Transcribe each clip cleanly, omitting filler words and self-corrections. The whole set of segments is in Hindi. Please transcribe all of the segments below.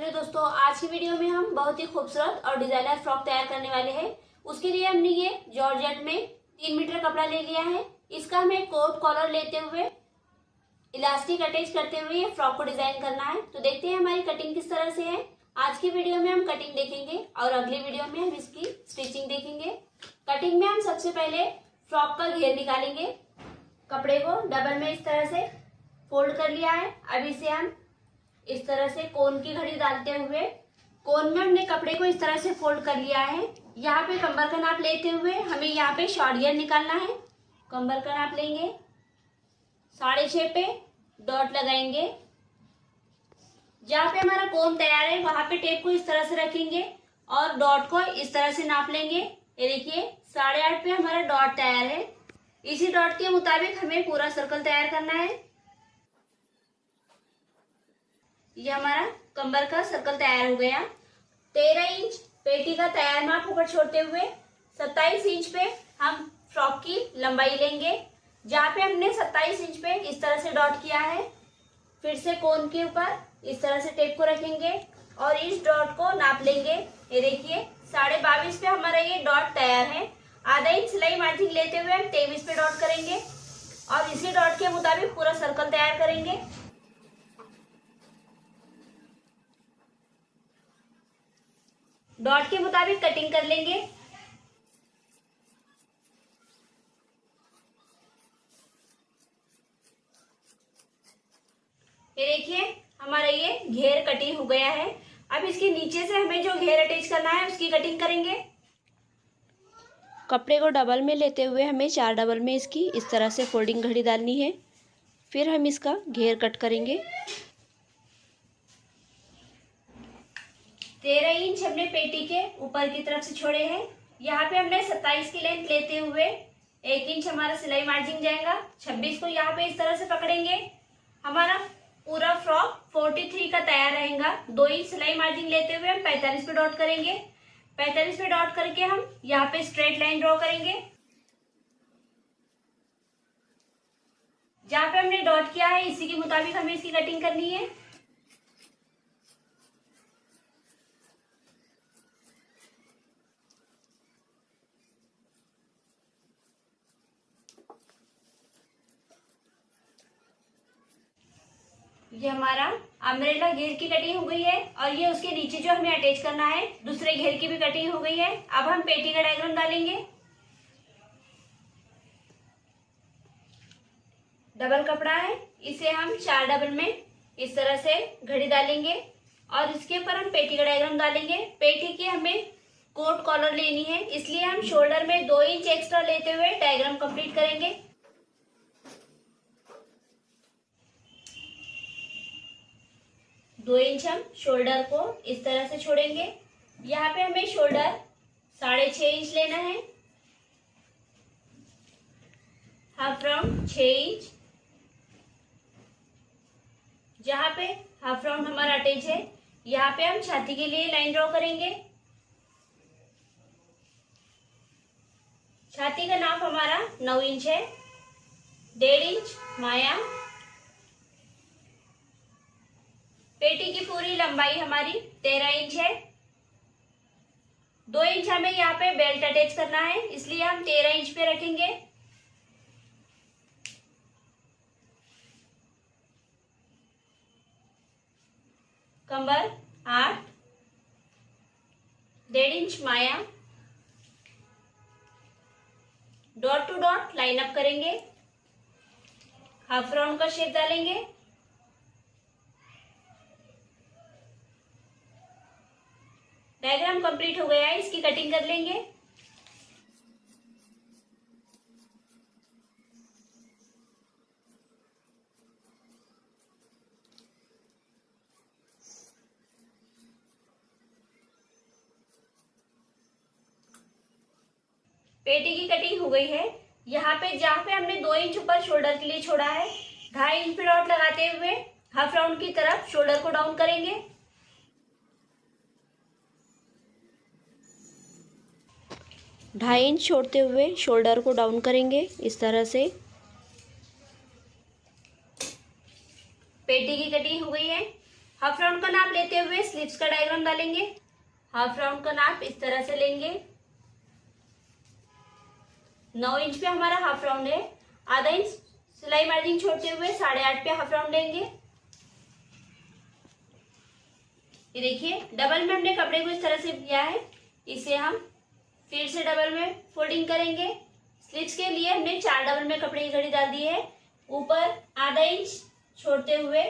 हेलो दोस्तों, आज की वीडियो में हम बहुत ही खूबसूरत और डिजाइनर फ्रॉक तैयार करने वाले हैं। उसके लिए हमने ये जॉर्जेट में 3 मीटर कपड़ा ले लिया है। इसका हमें कोट कॉलर लेते हुए इलास्टिक अटैच करते हुए ये फ्रॉक को डिजाइन करना है। तो देखते हैं हमारी कटिंग किस तरह से है। आज की वीडियो में हम कटिंग देखेंगे और अगली वीडियो में हम इसकी स्टिचिंग देखेंगे। कटिंग में हम सबसे पहले फ्रॉक का घेर निकालेंगे। कपड़े को डबल में इस तरह से फोल्ड कर लिया है। अब इसे हम इस तरह से कोन की घड़ी डालते हुए कोन में हमने कपड़े को इस तरह से फोल्ड कर लिया है। यहाँ पे कमर का नाप लेते हुए हमें यहाँ पे शॉर्ट घेर निकालना है। कमर का नाप लेंगे, 6.5 पे डॉट लगाएंगे। जहाँ पे हमारा कोन तैयार है वहां पे टेप को इस तरह से रखेंगे और डॉट को इस तरह से नाप लेंगे। ये देखिए 8.5 पे हमारा डॉट तैयार है। इसी डॉट के मुताबिक हमें पूरा सर्कल तैयार करना है। ये हमारा कमर का सर्कल तैयार हो गया। 13 इंच पेटी का तैयार माप ऊपर छोड़ते हुए 27 इंच पे हम फ्रॉक की लंबाई लेंगे। जहाँ पे हमने 27 इंच पे इस तरह से डॉट किया है, फिर से कोन के ऊपर इस तरह से टेप को रखेंगे और इस डॉट को नाप लेंगे। ये देखिए 22.5 पे हमारा ये डॉट तैयार है। आधा इंच सिलाई मार्जिन लेते हुए हम 23 पे डॉट करेंगे और इसी डॉट के मुताबिक पूरा सर्कल तैयार करेंगे। डॉट के मुताबिक कटिंग कर लेंगे। ये देखिए हमारा ये घेर कटिंग हो गया है। अब इसके नीचे से हमें जो घेर अटैच करना है उसकी कटिंग करेंगे। कपड़े को डबल में लेते हुए हमें 4 डबल में इसकी इस तरह से फोल्डिंग घड़ी डालनी है। फिर हम इसका घेर कट करेंगे। 13 इंच हमने पेटी के ऊपर की तरफ से छोड़े हैं। यहाँ पे हमने 27 की लेंथ लेते हुए 1 इंच हमारा सिलाई मार्जिन जाएगा। 26 को यहाँ पे इस तरह से पकड़ेंगे। हमारा पूरा फ्रॉक 43 का तैयार रहेगा। 2 इंच सिलाई मार्जिन लेते हुए हम 45 पे डॉट करेंगे। 45 पे डॉट करके हम यहाँ पे स्ट्रेट लाइन ड्रॉ करेंगे। जहाँ पे हमने डॉट किया है इसी के मुताबिक हमें इसकी कटिंग करनी है। ये हमारा अम्ब्रेला घेर की कटिंग हो गई है और ये उसके नीचे जो हमें अटैच करना है दूसरे घेर की भी कटिंग हो गई है। अब हम पेटी का डायग्राम डालेंगे। डबल कपड़ा है, इसे हम 4 डबल में इस तरह से घड़ी डालेंगे और इसके ऊपर हम पेटी का डायग्राम डालेंगे। पेटी की हमें कोट कॉलर लेनी है, इसलिए हम शोल्डर में 2 इंच एक्स्ट्रा लेते हुए डायग्राम कंप्लीट करेंगे। दो इंच हम शोल्डर को इस तरह से छोड़ेंगे। यहाँ पे हमें शोल्डर 6.5 इंच लेना है। Half round 6 inch. जहाँ पे हाफ राउंड हमारा अटैच है यहाँ पे हम छाती के लिए लाइन ड्रॉ करेंगे। छाती का नाप हमारा 9 इंच है। 1.5 इंच माया। पेटी की पूरी लंबाई हमारी 13 इंच है। 2 इंच हमें यहाँ पे बेल्ट अटैच करना है, इसलिए हम 13 इंच पे रखेंगे। कमर 8। 1.5 इंच माया। Dot two dot line up करेंगे। हाफ राउंड का शेप डालेंगे। डायग्राम कंप्लीट हो गया है, इसकी कटिंग कर लेंगे। पेटी की कटिंग हो गई है। यहाँ पे जहाँ पे हमने 2 इंच ऊपर शोल्डर के लिए छोड़ा है 2.5 इंच पे डॉट लगाते हुए हाफ राउंड की तरफ शोल्डर को डाउन करेंगे। 2.5 इंच छोड़ते हुए शोल्डर को डाउन करेंगे इस तरह से। पेटी की कटिंग हो गई है। हाफ राउंड का नाप लेते हुए स्लीव्स का डायग्राम डालेंगे। हाफ राउंड का नाप इस तरह से लेंगे। 9 इंच पे हमारा हाफ राउंड है। आधा इंच सिलाई मार्जिन छोड़ते हुए 8.5 पे हाफ राउंड लेंगे। ये देखिए डबल में हमने कपड़े को इस तरह से किया है। इसे हम फिर से डबल में फोल्डिंग करेंगे। स्लीव्स के लिए हमने 4 डबल में कपड़े की घड़ी डाल दी है। ऊपर आधा इंच छोड़ते हुए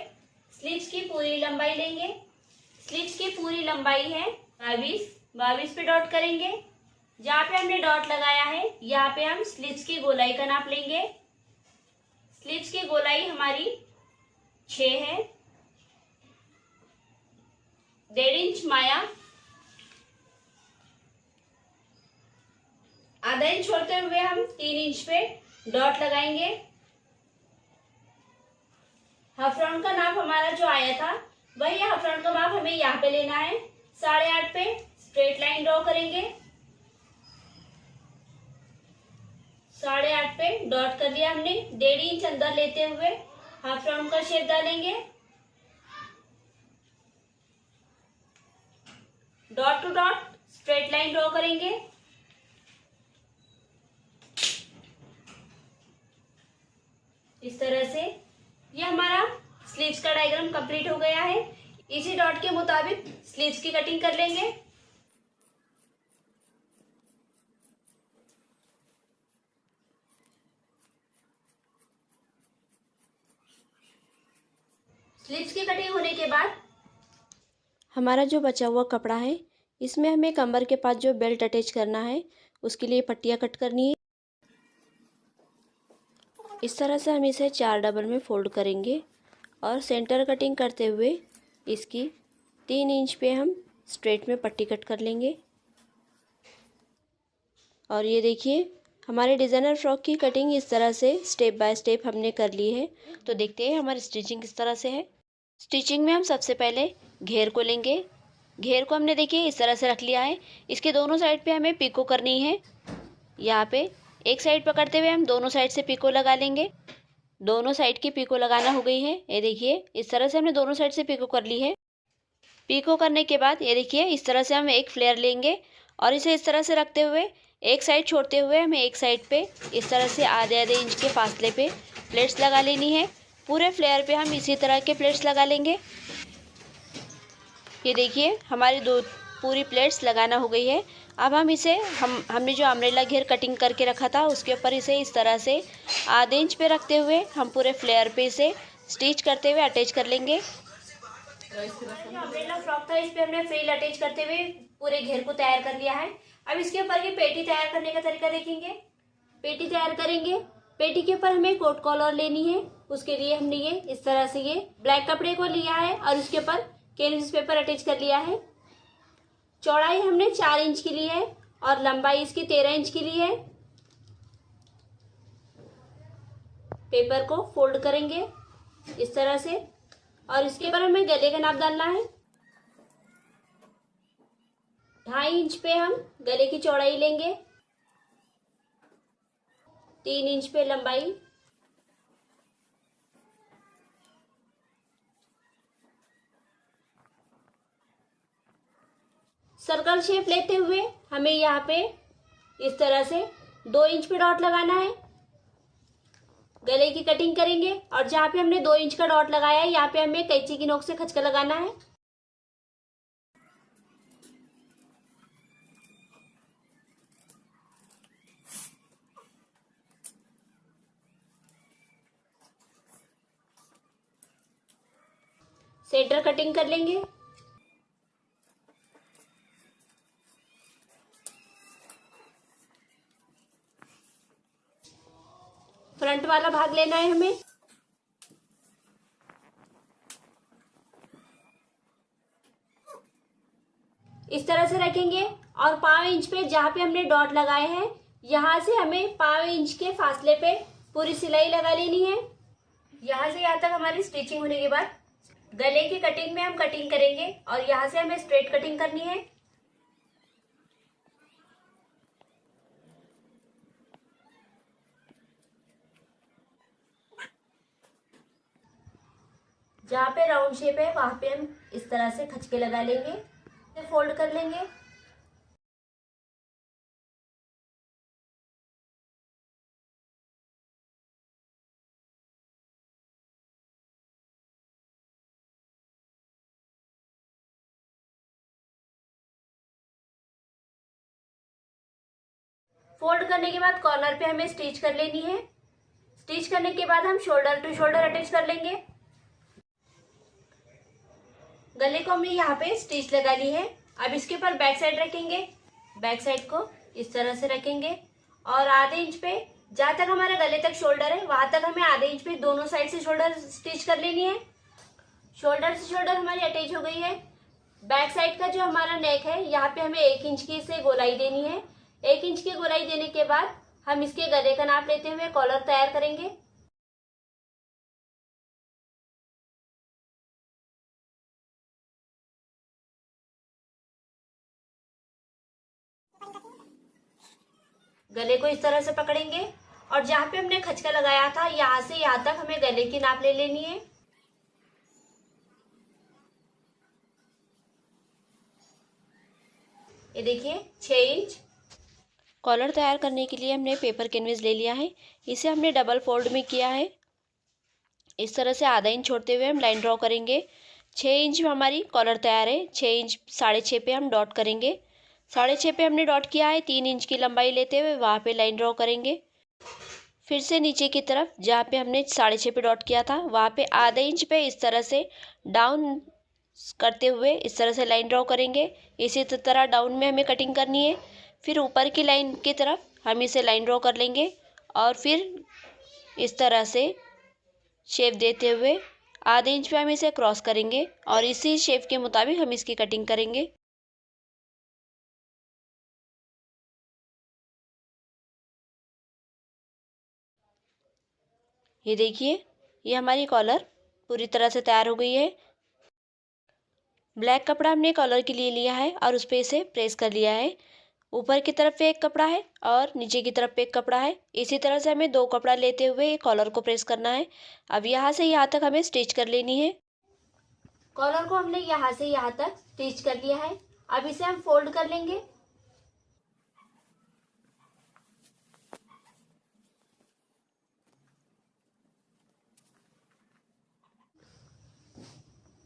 स्लीव्स की पूरी लंबाई लेंगे। स्लीव्स की पूरी लंबाई है 22 पे डॉट करेंगे। जहाँ पे हमने डॉट लगाया है यहाँ पे हम स्लीव्स की गोलाई का नाप लेंगे। स्लीव्स की गोलाई हमारी 6 है। 1.5 इंच माया, आधा इंच छोड़ते हुए हम 3 इंच पे डॉट लगाएंगे। हाफ राउंड का नाप हमारा जो आया था वही हाफ राउंड का माप हमें यहाँ पे लेना है। 8.5 पे स्ट्रेट लाइन ड्रॉ करेंगे। 8.5 पे डॉट कर लिया हमने। 1.5 इंच अंदर लेते हुए हाफ राउंड का शेप डालेंगे। Dot two dot straight line draw करेंगे। इस तरह से ये हमारा स्लीव्स का डायग्राम कंप्लीट हो गया है। इसी डॉट के मुताबिक स्लीव्स की कटिंग कर लेंगे। स्लीव्स की कटिंग होने के बाद हमारा जो बचा हुआ कपड़ा है इसमें हमें कमर के पास जो बेल्ट अटैच करना है उसके लिए पट्टियाँ कट करनी है। इस तरह से हम इसे 4 डबल में फोल्ड करेंगे और सेंटर कटिंग करते हुए इसकी 3 इंच पे हम स्ट्रेट में पट्टी कट कर लेंगे। और ये देखिए हमारे डिज़ाइनर फ्रॉक की कटिंग इस तरह से स्टेप बाय स्टेप हमने कर ली है। तो देखते हैं हमारी स्टिचिंग किस तरह से है। स्टिचिंग में हम सबसे पहले घेर को लेंगे। घेर को हमने देखिए इस तरह से रख लिया है। इसके दोनों साइड पे हमें पिको करनी है। यहाँ पे एक साइड पकड़ते हुए हम दोनों साइड से पिको लगा लेंगे। दोनों साइड की पिको लगाना हो गई है। ये देखिए इस तरह से हमने दोनों साइड से पिको कर ली है। पिको करने के बाद ये देखिए इस तरह से हम एक फ्लेयर लेंगे और इसे इस तरह से रखते हुए एक साइड छोड़ते हुए हमें एक साइड पे इस तरह से आधे आधे इंच के फासले पे प्लेट्स लगा लेनी है। पूरे फ्लेयर पे हम इसी तरह के प्लेट्स लगा लेंगे। ये देखिए हमारी दो पूरी प्लेट्स लगाना हो गई है। अब हम इसे हमने जो अम्ब्रेला घेर कटिंग करके रखा था उसके ऊपर इसे इस तरह से आधे इंच पे रखते हुए हम पूरे फ्लेयर पे इसे स्टिच करते हुए अटैच कर लेंगे। जो अम्ब्रेला फ्रॉक था इस पे हमने फ्रिल अटैच करते हुए पूरे घेर को तैयार कर लिया है। अब इसके ऊपर की पेटी तैयार करने का तरीका देखेंगे। पेटी तैयार करेंगे। पेटी के ऊपर हमें कोट कॉलर लेनी है। उसके लिए हमने ये इस तरह से ये ब्लैक कपड़े को लिया है और उसके ऊपर कैनवस पेपर अटैच कर लिया है। चौड़ाई हमने 4 इंच की ली है और लंबाई इसकी 13 इंच की ली है। पेपर को फोल्ड करेंगे इस तरह से और इसके ऊपर हमें गले का नाप डालना है। 2.5 इंच पे हम गले की चौड़ाई लेंगे। 3 इंच पे लंबाई। सर्कल शेप लेते हुए हमें यहाँ पे इस तरह से 2 इंच पे डॉट लगाना है। गले की कटिंग करेंगे और जहाँ पे हमने 2 इंच का डॉट लगाया है यहाँ पे हमें कैंची की नोक से खचका लगाना है। सेंटर कटिंग कर लेंगे। फ्रंट वाला भाग लेना है हमें। इस तरह से रखेंगे और 5 इंच पे जहाँ पे हमने डॉट लगाए हैं यहाँ से हमें 5 इंच के फासले पे पूरी सिलाई लगा लेनी है। यहाँ से यहाँ तक हमारी स्टिचिंग होने के बाद गले की कटिंग में हम कटिंग करेंगे और यहाँ से हमें स्ट्रेट कटिंग करनी है। जहाँ पे राउंड शेप है वहाँ पे हम इस तरह से खचके लगा लेंगे, फिर फोल्ड कर लेंगे। फोल्ड करने के बाद कॉर्नर पे हमें स्टिच कर लेनी है। स्टिच करने के बाद हम शोल्डर टू शोल्डर अटैच कर लेंगे। गले को हमने यहाँ पे स्टिच लगा ली है। अब इसके ऊपर बैक साइड रखेंगे। बैक साइड को इस तरह से रखेंगे और आधे इंच पे, जहाँ तक हमारा गले तक शोल्डर है वहां तक हमें आधे इंच पे दोनों साइड से शोल्डर स्टिच कर लेनी है। शोल्डर से शोल्डर हमारी अटैच हो गई है। बैक साइड का जो हमारा नेक है यहाँ पे हमें 1 इंच की से गोलाई देनी है। 1 इंच की गोलाई देने के बाद हम इसके गले का नाप लेते हुए कॉलर तैयार करेंगे। गले को इस तरह से पकड़ेंगे और जहाँ पे हमने खचका लगाया था यहाँ से यहाँ तक हमें गले की नाप ले लेनी है। ये देखिए 6 इंच। कॉलर तैयार करने के लिए हमने पेपर कैनवस ले लिया है। इसे हमने डबल फोल्ड में किया है। इस तरह से आधा इंच छोड़ते हुए हम लाइन ड्रॉ करेंगे। 6 इंच में हमारी कॉलर तैयार है। 6 इंच 6.5 पे हम डॉट करेंगे। 6.5 पे हमने डॉट किया है। 3 इंच की लंबाई लेते हुए वहाँ पे लाइन ड्रॉ करेंगे। फिर से नीचे की तरफ जहाँ पे हमने 6.5 पे डॉट किया था वहाँ पे आधे इंच पे इस तरह से डाउन करते हुए इस तरह से लाइन ड्रॉ करेंगे। इसी तरह डाउन में हमें कटिंग करनी है। फिर ऊपर की लाइन की तरफ हम इसे लाइन ड्रॉ कर लेंगे और फिर इस तरह से शेप देते हुए आधे इंच पे हम इसे क्रॉस करेंगे और इसी शेप के मुताबिक हम इसकी कटिंग करेंगे। ये देखिए, ये हमारी कॉलर पूरी तरह से तैयार हो गई है। ब्लैक कपड़ा हमने कॉलर के लिए लिया है और उस पर इसे प्रेस कर लिया है। ऊपर की तरफ पे एक कपड़ा है और नीचे की तरफ पे एक कपड़ा है। इसी तरह से हमें 2 कपड़ा लेते हुए ये कॉलर को प्रेस करना है। अब यहाँ से यहाँ तक हमें स्टिच कर लेनी है। कॉलर को हमने यहाँ से यहाँ तक स्टिच कर लिया है। अब इसे हम फोल्ड कर लेंगे।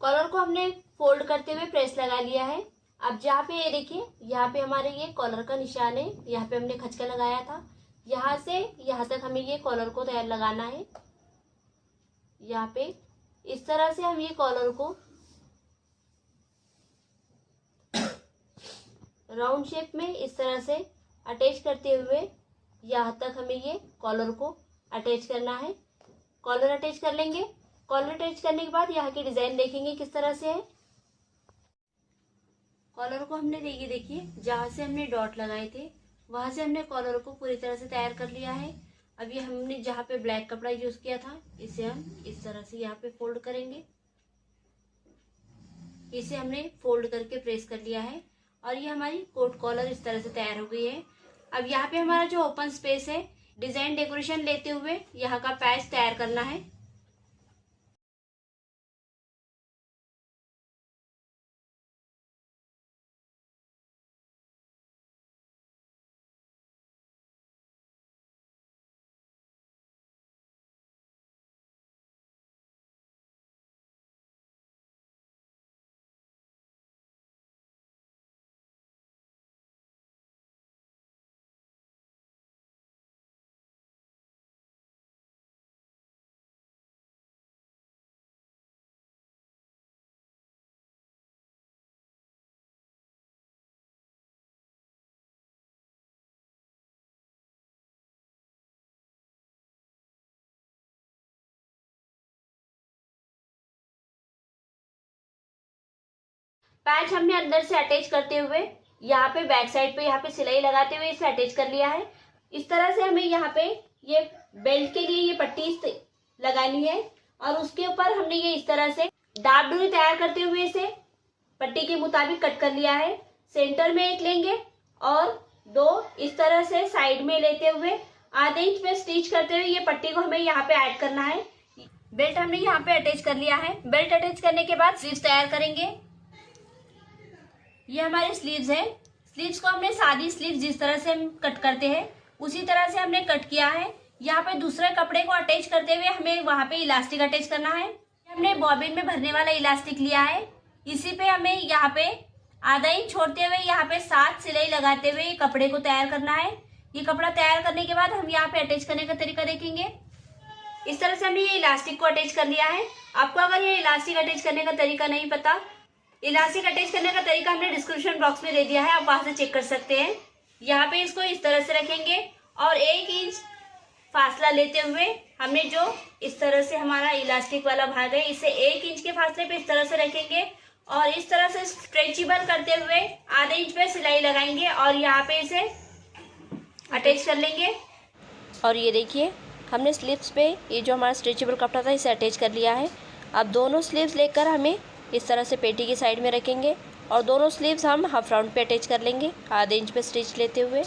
कॉलर को हमने फोल्ड करते हुए प्रेस लगा लिया है। अब जहाँ पे ये देखिए, यहाँ पे हमारे ये कॉलर का निशान है। यहाँ पे हमने खचका लगाया था। यहाँ से यहाँ तक हमें ये कॉलर को तैयार लगाना है। यहाँ पे इस तरह से हम ये कॉलर को राउंड शेप में इस तरह से अटैच करते हुए यहाँ तक हमें ये कॉलर को अटैच करना है। कॉलर अटैच कर लेंगे। कॉलर अटैच करने के बाद यहाँ की डिजाइन देखेंगे किस तरह से है। कॉलर को हमने देखिए जहाँ से हमने डॉट लगाए थे वहां से हमने कॉलर को पूरी तरह से तैयार कर लिया है। अब ये हमने जहाँ पे ब्लैक कपड़ा यूज किया था इसे हम इस तरह से यहाँ पे फोल्ड करेंगे। इसे हमने फोल्ड करके प्रेस कर लिया है और ये हमारी कोट कॉलर इस तरह से तैयार हो गई है। अब यहाँ पे हमारा जो ओपन स्पेस है, डिजाइन डेकोरेशन लेते हुए यहाँ का पैच तैयार करना है। पैच हमने अंदर से अटैच करते हुए यहाँ पे बैक साइड पे यहाँ पे सिलाई लगाते हुए इसे अटैच कर लिया है। इस तरह से हमें यहाँ पे ये बेल्ट के लिए ये पट्टी लगानी है और उसके ऊपर हमने ये इस तरह से दाब डोरी तैयार करते हुए इसे पट्टी के मुताबिक कट कर लिया है। सेंटर में एक लेंगे और 2 इस तरह से साइड में लेते हुए आधे इंच पे स्टिच करते हुए ये पट्टी को हमें यहाँ पे ऐड करना है। बेल्ट हमने यहाँ पे अटैच कर लिया है। बेल्ट अटैच करने के बाद स्लीव्स तैयार करेंगे। ये हमारे स्लीव्स है। स्लीव्स को हमने सादी स्लीव्स जिस तरह से हम कट करते हैं उसी तरह से हमने कट किया है। यहाँ पे दूसरे कपड़े को अटैच करते हुए हमें वहां पे इलास्टिक अटैच करना है। हमने बॉबिन में भरने वाला इलास्टिक लिया है। इसी पे हमें यहाँ पे आधा इंच छोड़ते हुए यहाँ पे 7 सिलाई लगाते हुए ये कपड़े को तैयार करना है। ये कपड़ा तैयार करने के बाद हम यहाँ पे अटैच करने का तरीका देखेंगे। इस तरह से हमने ये इलास्टिक को अटैच कर लिया है। आपको अगर ये इलास्टिक अटैच करने का तरीका नहीं पता, इलास्टिक अटैच करने का तरीका हमने डिस्क्रिप्शन बॉक्स में दे दिया है, आप वहां से चेक कर सकते हैं। यहाँ पे इसको इस तरह से रखेंगे और 1 इंच फासला लेते हुए हमने जो इस तरह से हमारा इलास्टिक वाला भाग है इसे 1 इंच के फासले पे इस तरह से रखेंगे और इस तरह से स्ट्रेचेबल करते हुए आधे इंच पे सिलाई लगाएंगे और यहाँ पे इसे अटैच कर लेंगे। और ये देखिए हमने स्लीव्स पे ये जो हमारा स्ट्रेचेबल कपड़ा था इसे अटैच कर लिया है। अब दोनों स्लीव्स लेकर हमें इस तरह से पेटी की साइड में रखेंगे और दोनों स्लीव्स हम हाफ राउंड पे अटैच कर लेंगे आधे इंच पे स्टिच लेते हुए।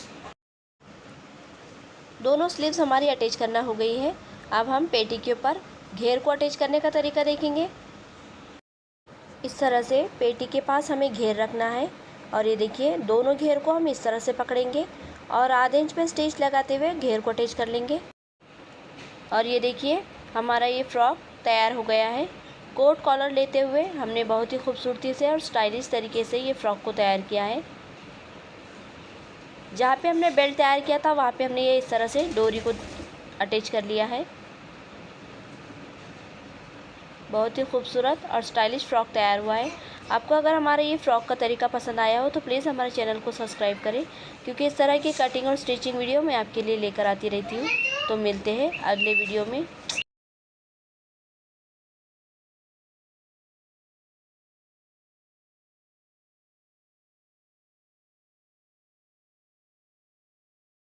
दोनों स्लीव्स हमारी अटैच करना हो गई है। अब हम पेटी के ऊपर घेर को अटैच करने का तरीका देखेंगे। इस तरह से पेटी के पास हमें घेर रखना है और ये देखिए दोनों घेर को हम इस तरह से पकड़ेंगे और आधे इंच पे स्टिच लगाते हुए घेर को अटैच कर लेंगे। और ये देखिए हमारा ये फ्रॉक तैयार हो गया है। कोट कॉलर लेते हुए हमने बहुत ही खूबसूरती से और स्टाइलिश तरीके से ये फ्रॉक को तैयार किया है। जहाँ पे हमने बेल्ट तैयार किया था वहाँ पे हमने ये इस तरह से डोरी को अटैच कर लिया है। बहुत ही खूबसूरत और स्टाइलिश फ्रॉक तैयार हुआ है। आपको अगर हमारा ये फ्रॉक का तरीका पसंद आया हो तो प्लीज़ हमारे चैनल को सब्सक्राइब करें, क्योंकि इस तरह की कटिंग और स्टिचिंग वीडियो मैं आपके लिए लेकर आती रहती हूँ। तो मिलते हैं अगले वीडियो में।